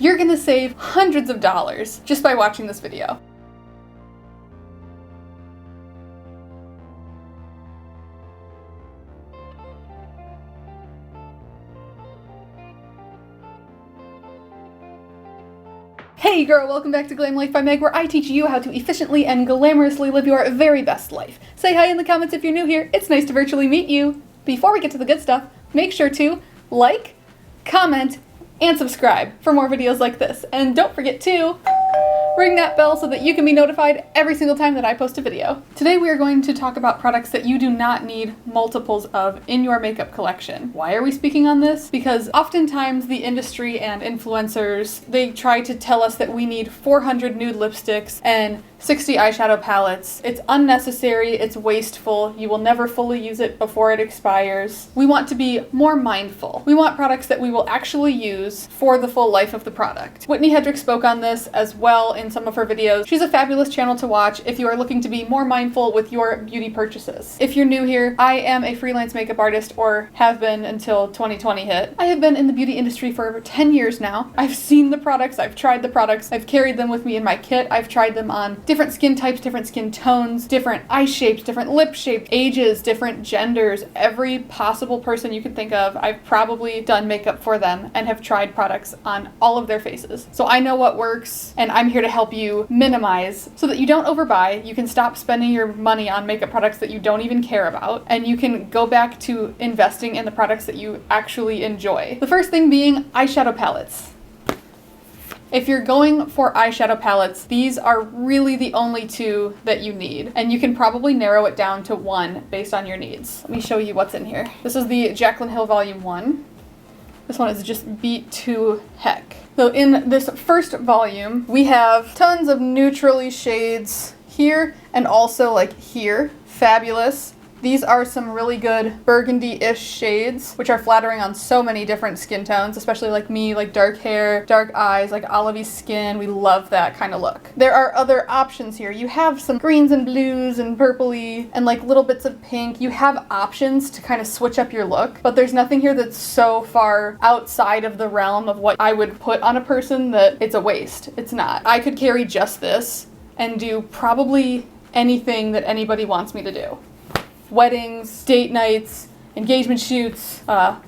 You're gonna save hundreds of dollars just by watching this video. Hey girl, welcome back to Glam Life by Meg, where I teach you how to efficiently and glamorously live your very best life. Say hi in the comments if you're new here. It's nice to virtually meet you. Before we get to the good stuff, make sure to like, comment, and subscribe for more videos like this. And don't forget to ring that bell so that you can be notified every single time that I post a video. Today we are going to talk about products that you do not need multiples of in your makeup collection. Why are we speaking on this? Because oftentimes the industry and influencers, they try to tell us that we need 400 nude lipsticks and 60 eyeshadow palettes. It's unnecessary, it's wasteful, you will never fully use it before it expires. We want to be more mindful. We want products that we will actually use for the full life of the product. Whitney Hedrick spoke on this as well in some of her videos. She's a fabulous channel to watch if you are looking to be more mindful with your beauty purchases. If you're new here, I am a freelance makeup artist, or have been until 2020 hit. I have been in the beauty industry for over 10 years now. I've seen the products, I've tried the products, I've carried them with me in my kit, I've tried them on different skin types, different skin tones, different eye shapes, different lip shapes, ages, different genders, every possible person you can think of. I've probably done makeup for them and have tried products on all of their faces. So I know what works, and I'm here to help you minimize so that you don't overbuy, you can stop spending your money on makeup products that you don't even care about, and you can go back to investing in the products that you actually enjoy. The first thing being eyeshadow palettes. If you're going for eyeshadow palettes, these are really the only two that you need, and you can probably narrow it down to one based on your needs. Let me show you what's in here. This is the Jaclyn Hill Volume 1. This one is just beat to heck. So in this first volume, we have tons of neutrally shades here and also like here. Fabulous. These are some really good burgundy-ish shades, which are flattering on so many different skin tones, especially like me, like dark hair, dark eyes, like olivey skin. We love that kind of look. There are other options here. You have some greens and blues and purpley and like little bits of pink. You have options to kind of switch up your look, but there's nothing here that's so far outside of the realm of what I would put on a person that it's a waste. It's not. I could carry just this and do probably anything that anybody wants me to do. Weddings, date nights, engagement shoots,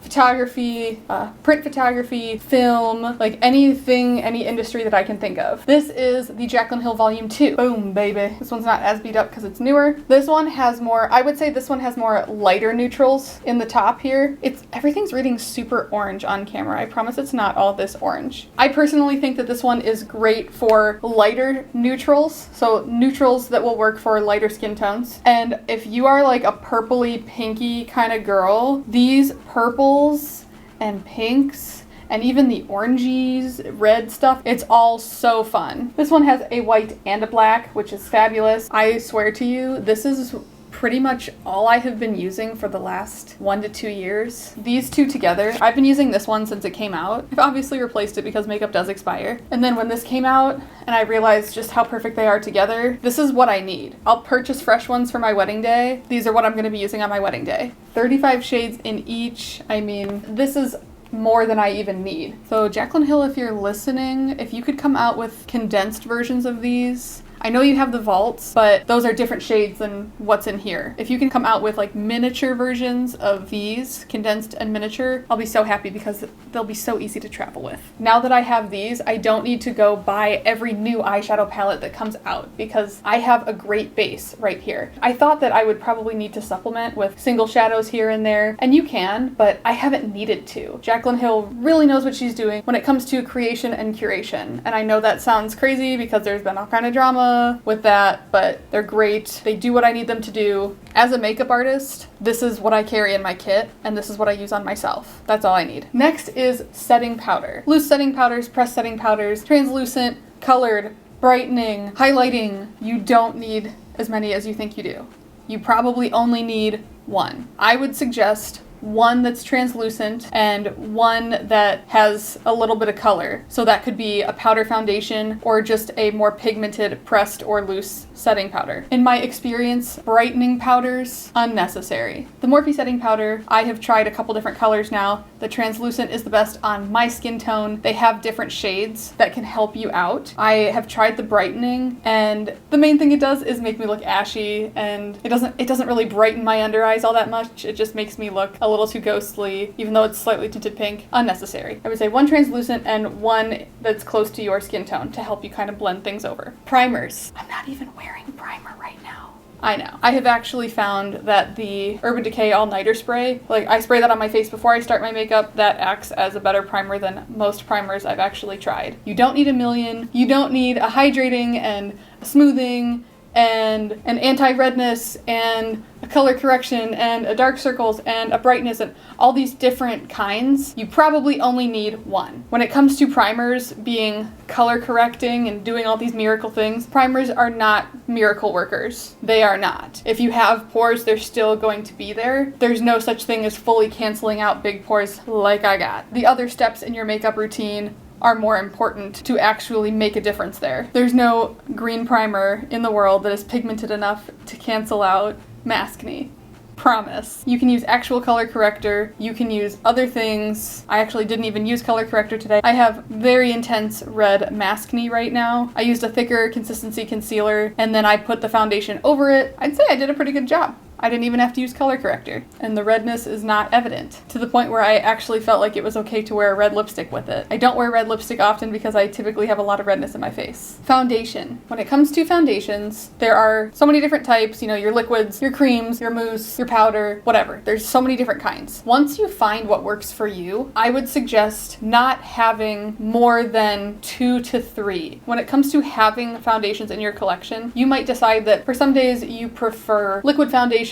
photography, print photography, film, like anything, any industry that I can think of. This is the Jaclyn Hill Volume 2. Boom, baby. This one's not as beat up because it's newer. This one has more, I would say this one has more lighter neutrals in the top here. Everything's reading super orange on camera. I promise it's not all this orange. I personally think that this one is great for lighter neutrals, so neutrals that will work for lighter skin tones. And if you are like a purpley, pinky kind of girl, these purples and pinks and even the oranges, red stuff, it's all so fun. This one has a white and a black, which is fabulous. I swear to you, this is pretty much all I have been using for the last 1 to 2 years. These two together, I've been using this one since it came out. I've obviously replaced it because makeup does expire. And then when this came out and I realized just how perfect they are together, this is what I need. I'll purchase fresh ones for my wedding day. These are what I'm gonna be using on my wedding day. 35 shades in each. I mean, this is more than I even need. So Jaclyn Hill, if you're listening, if you could come out with condensed versions of these. I know you have the vaults, but those are different shades than what's in here. If you can come out with like miniature versions of these, condensed and miniature, I'll be so happy because they'll be so easy to travel with. Now that I have these, I don't need to go buy every new eyeshadow palette that comes out because I have a great base right here. I thought that I would probably need to supplement with single shadows here and there, and you can, but I haven't needed to. Jaclyn Hill really knows what she's doing when it comes to creation and curation. And I know that sounds crazy because there's been all kind of drama with that, but they're great. They do what I need them to do. As a makeup artist, this is what I carry in my kit, and this is what I use on myself. That's all I need. Next is setting powder. Loose setting powders, pressed setting powders, translucent, colored, brightening, highlighting. You don't need as many as you think you do. You probably only need one. I would suggest one that's translucent and one that has a little bit of color. So that could be a powder foundation or just a more pigmented pressed or loose setting powder. In my experience, brightening powders, unnecessary. The Morphe setting powder, I have tried a couple different colors now. The translucent is the best on my skin tone. They have different shades that can help you out. I have tried the brightening, and the main thing it does is make me look ashy, and it doesn't really brighten my under eyes all that much. It just makes me look a little too ghostly, even though it's slightly tinted pink. Unnecessary. I would say one translucent and one that's close to your skin tone to help you kind of blend things over. Primers. I'm not even wearing primer right now. I know. I have actually found that the Urban Decay All Nighter Spray, like I spray that on my face before I start my makeup, that acts as a better primer than most primers I've actually tried. You don't need a million. You don't need a hydrating and a smoothing and an anti-redness and a color correction and a dark circles and a brightness and all these different kinds. You probably only need one. When it comes to primers being color correcting and doing all these miracle things, primers are not miracle workers. They are not. If you have pores, they're still going to be there. There's no such thing as fully canceling out big pores like I got. The other steps in your makeup routine are more important to actually make a difference there. There's no green primer in the world that is pigmented enough to cancel out maskne. Promise. You can use actual color corrector. You can use other things. I actually didn't even use color corrector today. I have very intense red maskne right now. I used a thicker consistency concealer and then I put the foundation over it. I'd say I did a pretty good job. I didn't even have to use color corrector, and the redness is not evident, to the point where I actually felt like it was okay to wear a red lipstick with it. I don't wear red lipstick often because I typically have a lot of redness in my face. Foundation. When it comes to foundations, there are so many different types, your liquids, your creams, your mousse, your powder, whatever. There's so many different kinds. Once you find what works for you, I would suggest not having more than 2 to 3. When it comes to having foundations in your collection, you might decide that for some days you prefer liquid foundation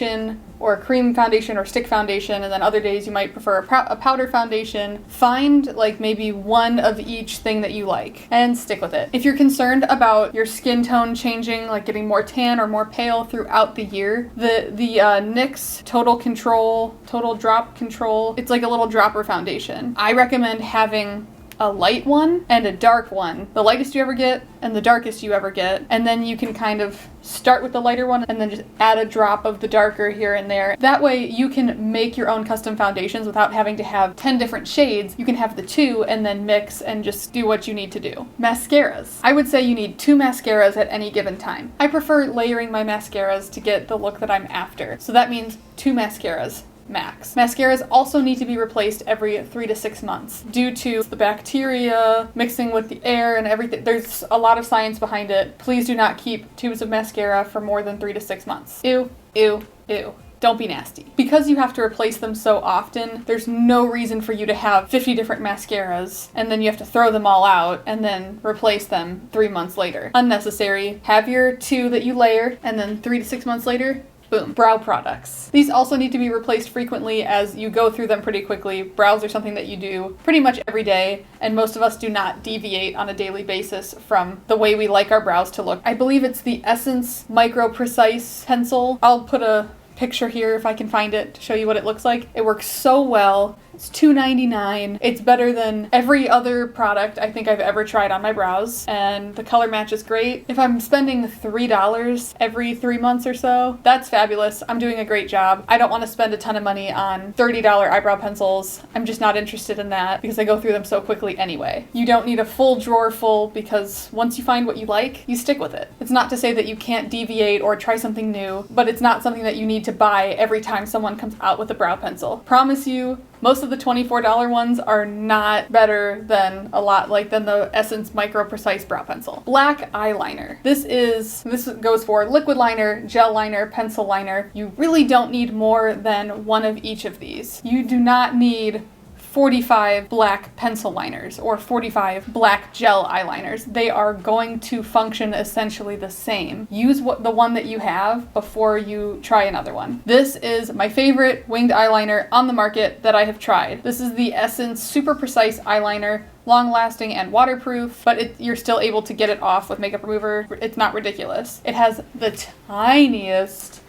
or a cream foundation or stick foundation, and then other days you might prefer a powder foundation. Find like maybe one of each thing that you like and stick with it. If you're concerned about your skin tone changing, like getting more tan or more pale throughout the year, the NYX Total Drop Control, it's like a little dropper foundation. I recommend having a light one and a dark one, the lightest you ever get and the darkest you ever get, and then you can kind of start with the lighter one and then just add a drop of the darker here and there. That way you can make your own custom foundations without having to have 10 different shades. You can have the 2 and then mix and just do what you need to do. Mascaras. I would say you need 2 mascaras at any given time. I prefer layering my mascaras to get the look that I'm after, so that means 2 mascaras max. Mascaras also need to be replaced every 3 to 6 months due to the bacteria mixing with the air and everything. There's a lot of science behind it. Please do not keep tubes of mascara for more than 3 to 6 months. Ew, ew, ew. Don't be nasty. Because you have to replace them so often, there's no reason for you to have 50 different mascaras and then you have to throw them all out and then replace them 3 months later. Unnecessary. Have your 2 that you layer and then 3 to 6 months later, boom. Brow products. These also need to be replaced frequently as you go through them pretty quickly. Brows are something that you do pretty much every day, and most of us do not deviate on a daily basis from the way we like our brows to look. I believe it's the Essence Micro Precise Pencil. I'll put a picture here if I can find it to show you what it looks like. It works so well. It's $2.99. It's better than every other product I think I've ever tried on my brows, and the color match is great. If I'm spending $3 every 3 months or so, that's fabulous. I'm doing a great job. I don't want to spend a ton of money on $30 eyebrow pencils. I'm just not interested in that because I go through them so quickly anyway. You don't need a full drawer full because once you find what you like, you stick with it. It's not to say that you can't deviate or try something new, but it's not something that you need to buy every time someone comes out with a brow pencil. Promise you, most of the $24 ones are not better than than the Essence Micro Precise Brow Pencil. Black eyeliner. This goes for liquid liner, gel liner, pencil liner. You really don't need more than one of each of these. You do not need 45 black pencil liners or 45 black gel eyeliners. They are going to function essentially the same. Use the one that you have before you try another one. This is my favorite winged eyeliner on the market that I have tried. This is the Essence Super Precise Eyeliner. Long lasting and waterproof, but you're still able to get it off with makeup remover. It's not ridiculous. It has the tiniest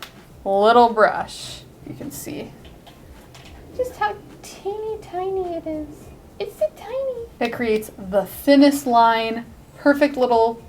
little brush. You can see just how teeny tiny it is. It's so tiny. It creates the thinnest line, perfect little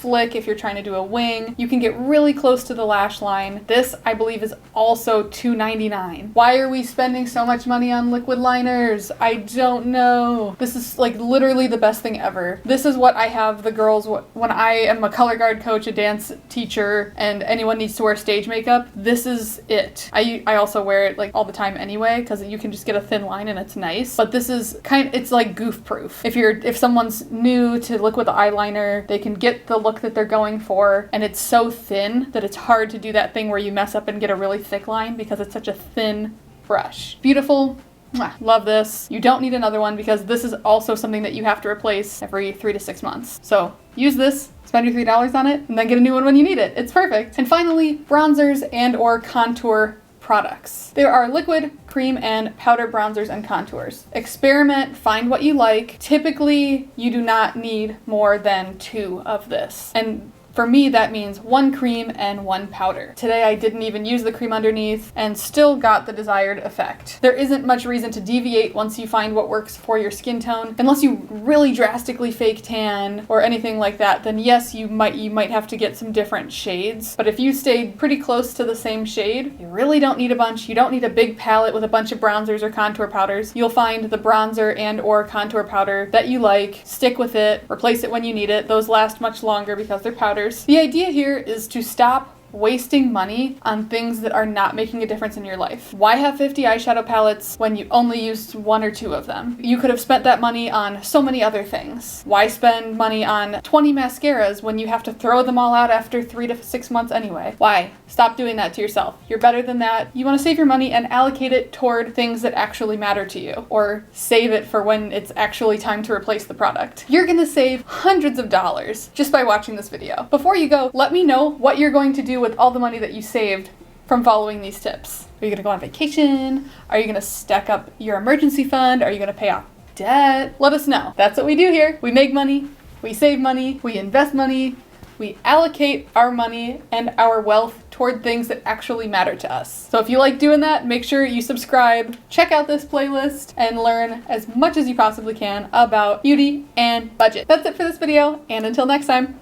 flick if you're trying to do a wing. You can get really close to the lash line. This, I believe, is also $2.99. Why are we spending so much money on liquid liners? I don't know. This is like literally the best thing ever. This is what I have the girls, when I am a color guard coach, a dance teacher, and anyone needs to wear stage makeup, this is it. I also wear it like all the time anyway, because you can just get a thin line and it's nice. But this is it's like goof proof. If someone's new to look with the eyeliner, they can get the look that they're going for, and it's so thin that it's hard to do that thing where you mess up and get a really thick line because it's such a thin brush. Beautiful. Mwah. Love this. You don't need another one because this is also something that you have to replace every 3 to 6 months. So use this, spend your $3 on it, and then get a new one when you need it. It's perfect. And finally, bronzers and or contour products. There are liquid, cream, and powder bronzers and contours. Experiment, find what you like. Typically, you do not need more than 2 of this. And for me, that means 1 cream and 1 powder. Today, I didn't even use the cream underneath and still got the desired effect. There isn't much reason to deviate once you find what works for your skin tone. Unless you really drastically fake tan or anything like that, then yes, you might have to get some different shades. But if you stayed pretty close to the same shade, you really don't need a bunch. You don't need a big palette with a bunch of bronzers or contour powders. You'll find the bronzer and or contour powder that you like, stick with it, replace it when you need it. Those last much longer because they're powders. The idea here is to stop wasting money on things that are not making a difference in your life. Why have 50 eyeshadow palettes when you only used 1 or 2 of them? You could have spent that money on so many other things. Why spend money on 20 mascaras when you have to throw them all out after 3 to 6 months anyway? Why? Stop doing that to yourself. You're better than that. You want to save your money and allocate it toward things that actually matter to you, or save it for when it's actually time to replace the product. You're gonna save hundreds of dollars just by watching this video. Before you go, let me know what you're going to do with all the money that you saved from following these tips. Are you gonna go on vacation? Are you gonna stack up your emergency fund? Are you gonna pay off debt? Let us know. That's what we do here. We make money, we save money, we invest money, we allocate our money and our wealth toward things that actually matter to us. So if you like doing that, make sure you subscribe, check out this playlist, and learn as much as you possibly can about beauty and budget. That's it for this video, and until next time,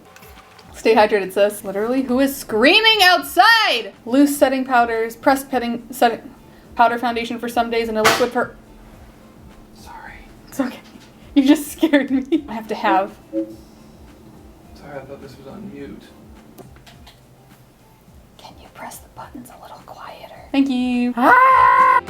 stay hydrated, sis. Literally, who is screaming outside? Loose setting powders, pressed setting powder foundation for some days, and a liquid for... Sorry. It's okay. You just scared me. I have to have... Sorry, I thought this was on mute. Can you press the buttons a little quieter? Thank you. Ah!